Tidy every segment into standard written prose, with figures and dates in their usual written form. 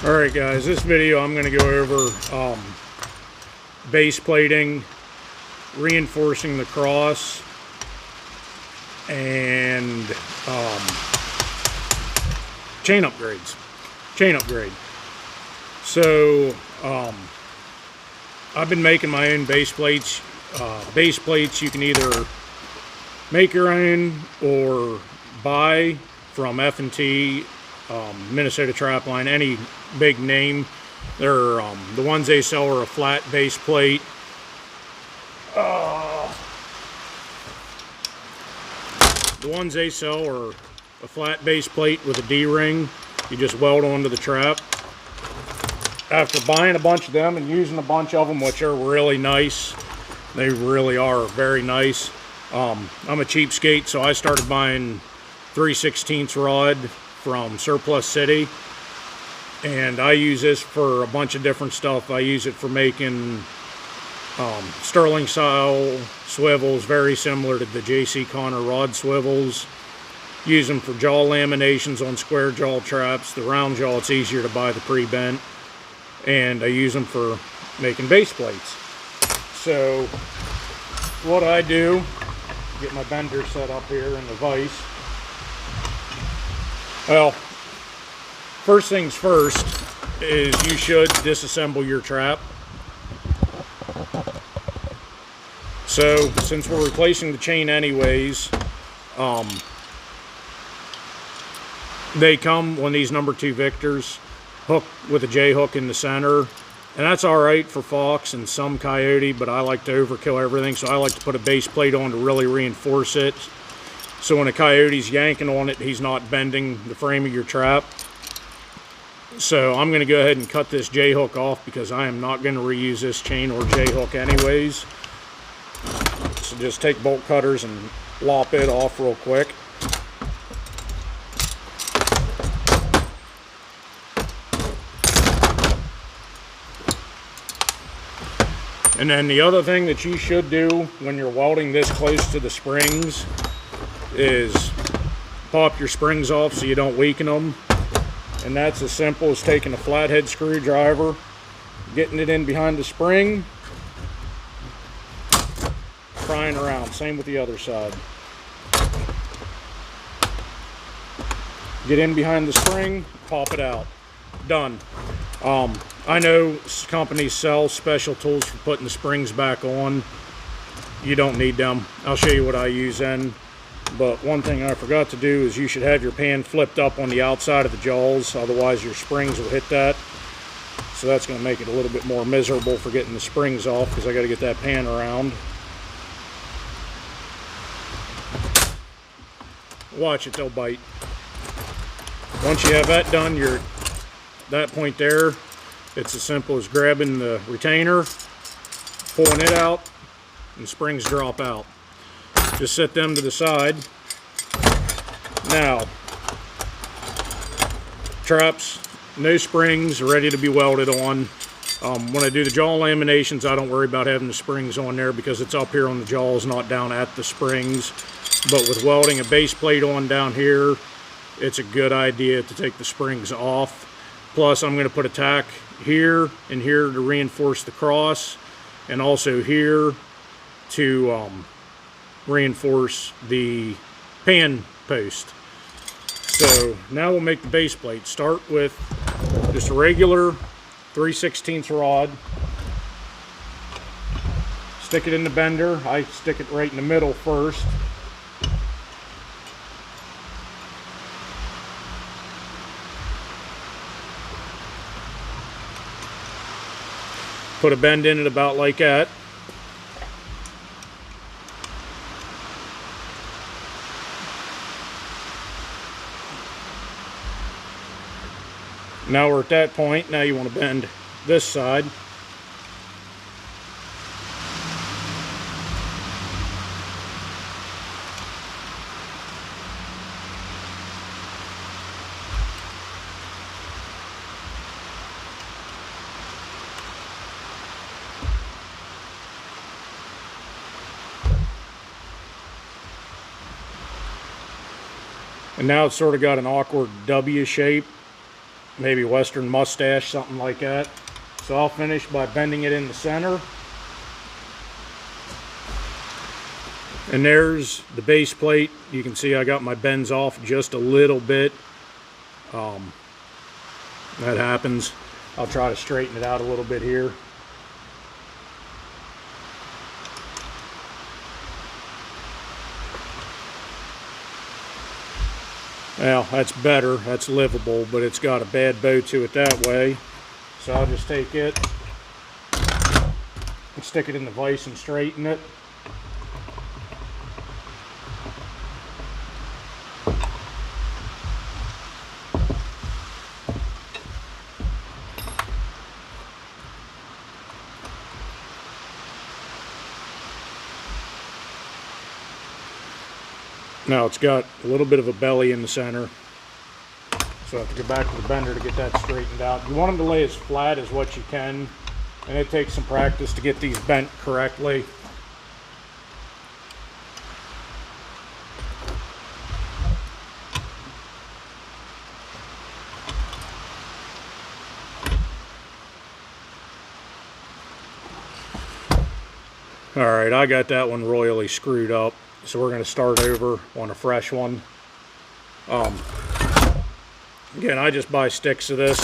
Alright guys, this video I'm going to go over base plating, reinforcing the cross, and chain upgrades. Chain upgrade. So I've been making my own base plates. Base plates you can either make your own or buy from F&T, Minnesota Trapline, any big name. They're the ones they sell are a flat base plate. The ones they sell are a flat base plate with a D-ring. You just weld onto the trap. After buying a bunch of them and using a bunch of them, which are really nice, they really are very nice. I'm a cheapskate, so I started buying 3/16 rod from Surplus City, and I use this for a bunch of different stuff. I use it for making Sterling style swivels, very similar to the J.C. Connor rod swivels. Use them for jaw laminations on square jaw traps. The round jaw, it's easier to buy the pre-bent. And I use them for making base plates. So what I do, get my bender set up here in the vise. Well, first things first is you should disassemble your trap. So since we're replacing the chain anyways, they come on these number 2 Victors, hooked with a J hook in the center, and that's alright for Fox and some Coyote, but I like to overkill everything, so I like to put a base plate on to really reinforce it. So when a Coyote's yanking on it, he's not bending the frame of your trap. So I'm going to go ahead and cut this J hook off because I am not going to reuse this chain or J hook anyways. So just take bolt cutters and lop it off real quick. And then the other thing that you should do when you're welding this close to the springs is pop your springs off so you don't weaken them. And that's as simple as taking a flathead screwdriver, getting it in behind the spring, prying around. Same with the other side. Get in behind the spring, pop it out. Done. I know companies sell special tools for putting the springs back on. You don't need them. I'll show you what I use then. But one thing I forgot to do is you should have your pan flipped up on the outside of the jaws, otherwise your springs will hit that. So that's going to make it a little bit more miserable for getting the springs off because I got to get that pan around. Watch it, they'll bite. Once you have that done, you're at that point there. It's as simple as grabbing the retainer, pulling it out, and springs drop out. Just set them to the side. Now, traps, no springs, ready to be welded on. When I do the jaw laminations, I don't worry about having the springs on there because it's up here on the jaws, not down at the springs. But with welding a base plate on down here, it's a good idea to take the springs off. Plus, I'm going to put a tack here and here to reinforce the cross, and also here to reinforce the pan post. So now we'll make the base plate. Start with just a regular 3/16 rod. Stick it in the bender. I stick it right in the middle first. Put a bend in it about like that. Now we're at that point. Now you want to bend this side. And now it's sort of got an awkward W shape. maybe Western mustache, something like that. So I'll finish by bending it in the center. And there's the base plate. You can see I got my bends off just a little bit. That happens. I'll try to straighten it out a little bit here. Well, that's better. That's livable, but it's got a bad bow to it that way. So I'll just take it and stick it in the vise and straighten it. Now it's got a little bit of a belly in the center, so I have to go back to the bender to get that straightened out. You want them to lay as flat as what you can, and it takes some practice to get these bent correctly. Alright, I got that one royally screwed up. So we're going to start over on a fresh one. Again, I just buy sticks of this.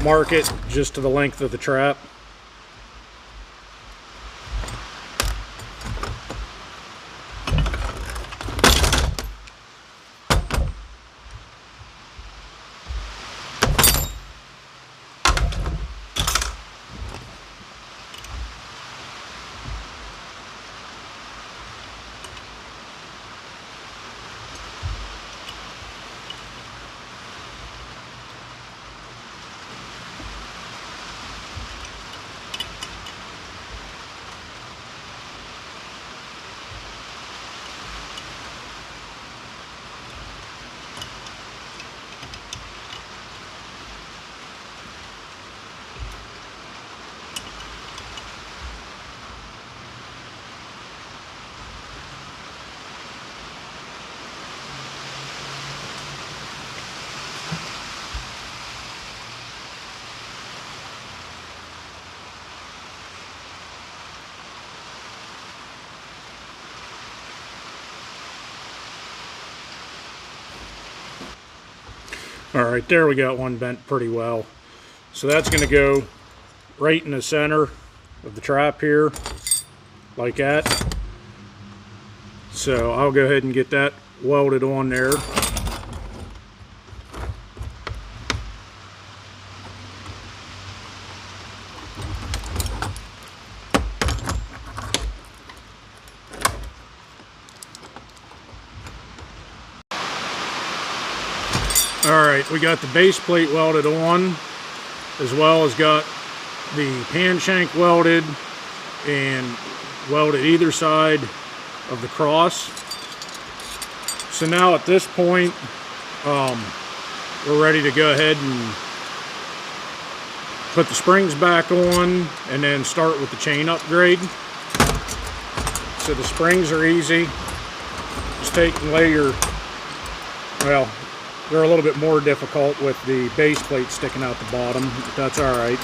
Mark it just to the length of the trap. Alright, there we got one bent pretty well. So that's going to go right in the center of the trap here, like that. So I'll go ahead and get that welded on there. Alright, we got the base plate welded on, as well as got the pan shank welded and welded either side of the cross. So now at this point, we're ready to go ahead and put the springs back on and then start with the chain upgrade. So the springs are easy. Just take and lay your, well, they're a little bit more difficult with the base plate sticking out the bottom, but that's all right.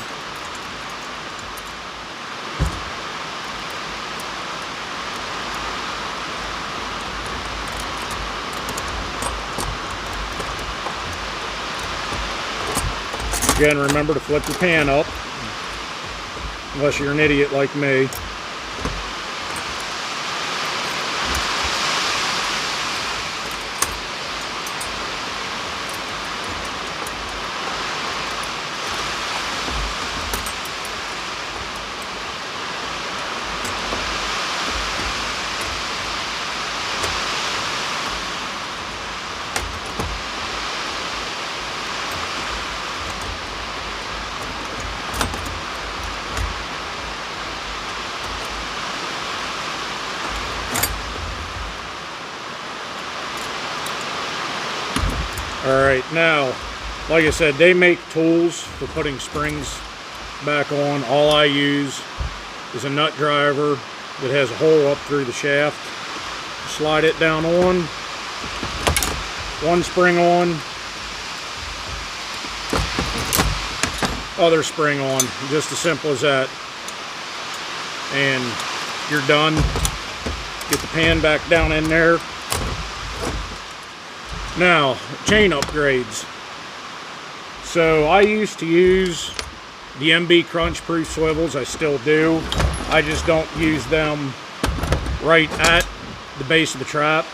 Again, remember to flip your pan up, unless you're an idiot like me. Alright, now, like I said, they make tools for putting springs back on. All I use is a nut driver that has a hole up through the shaft. slide it down on, one spring on, other spring on, just as simple as that, and you're done. Get the pan back down in there. Now, chain upgrades. So I used to use the MB Crunch Proof swivels. I still do. I just don't use them right at the base of the trap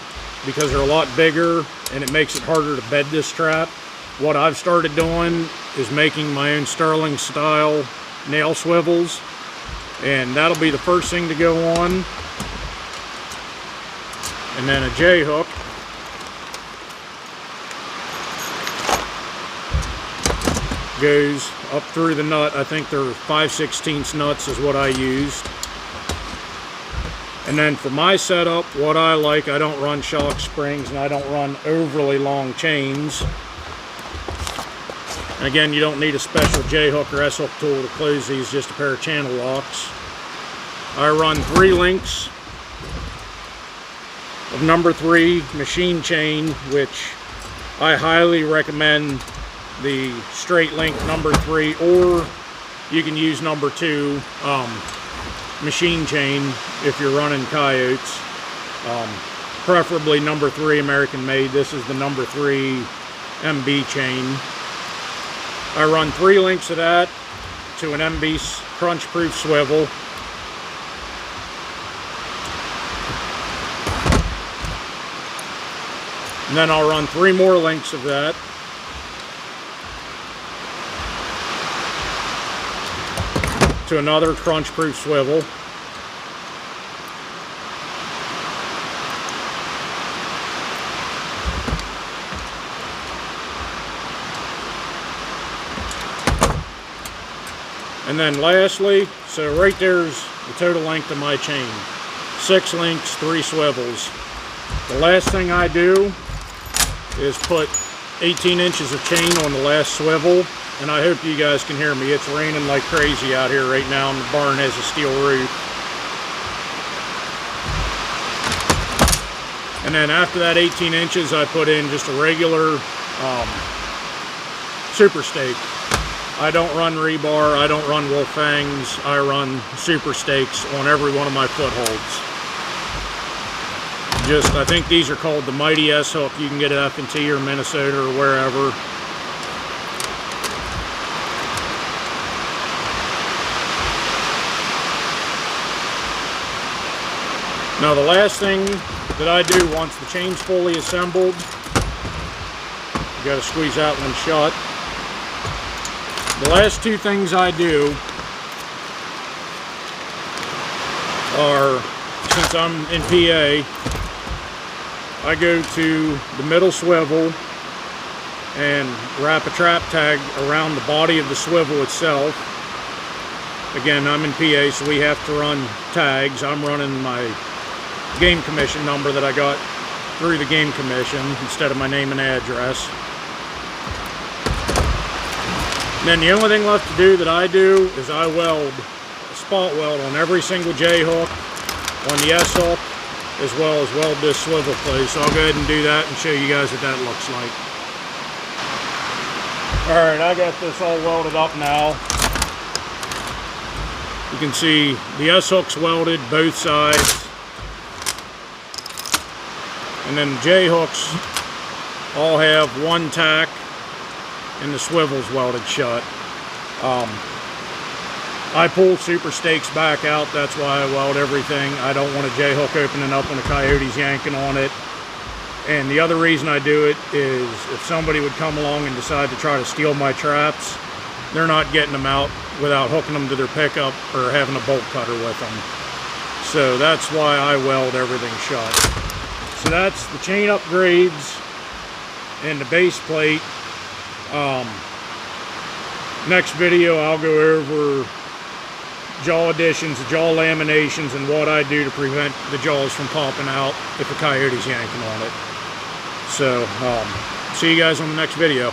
because they're a lot bigger and it makes it harder to bed this trap. What I've started doing is making my own Sterling style nail swivels, and that'll be the first thing to go on. And then a J-hook. Goes up through the nut. I think they're 5/16 nuts is what I used. And then for my setup, what I like, I don't run shock springs and I don't run overly long chains. And again, you don't need a special J-hook or S-hook tool to close these, just a pair of channel locks. I run 3 links of number 3 machine chain, which I highly recommend the straight link number 3, or you can use number 2 machine chain if you're running coyotes. Preferably number 3 American made. This is the number 3 MB chain. I run 3 links of that to an MB Crunch Proof swivel. And then I'll run 3 more links of that to another Crunch Proof swivel. And then lastly, so right there's the total length of my chain. 6 links, 3 swivels. The last thing I do is put 18 inches of chain on the last swivel, and I hope you guys can hear me. It's raining like crazy out here right now, and the barn has a steel roof. And then after that 18 inches, I put in just a regular super stake. I don't run rebar, I don't run wolf fangs, I run super stakes on every one of my footholds. I think these are called the Mighty S-hook. You can get it at F&T or Minnesota or wherever. Now the last thing that I do once the chain's fully assembled, you got to squeeze that one shut. The last 2 things I do are, since I'm in PA, I go to the middle swivel and wrap a trap tag around the body of the swivel itself. Again, I'm in PA, so we have to run tags. I'm running my game commission number that I got through the game commission instead of my name and address. And then the only thing left to do that I do is I weld a spot weld on every single J-hook, on the S-hook, as well as weld this swivel closed. So I'll go ahead and do that and show you guys what that looks like. Alright, I got this all welded up now. You can see the S-hook's welded both sides. And then the J-hooks all have 1 tack and the swivel's welded shut. I pull super stakes back out, that's why I weld everything. I don't want a J-hook opening up when a coyote's yanking on it. And the other reason I do it is if somebody would come along and decide to try to steal my traps, they're not getting them out without hooking them to their pickup or having a bolt cutter with them. So that's why I weld everything shut. So that's the chain upgrades and the base plate. Next video I'll go over jaw additions, jaw laminations, and what I do to prevent the jaws from popping out if a coyote's yanking on it. So, see you guys on the next video.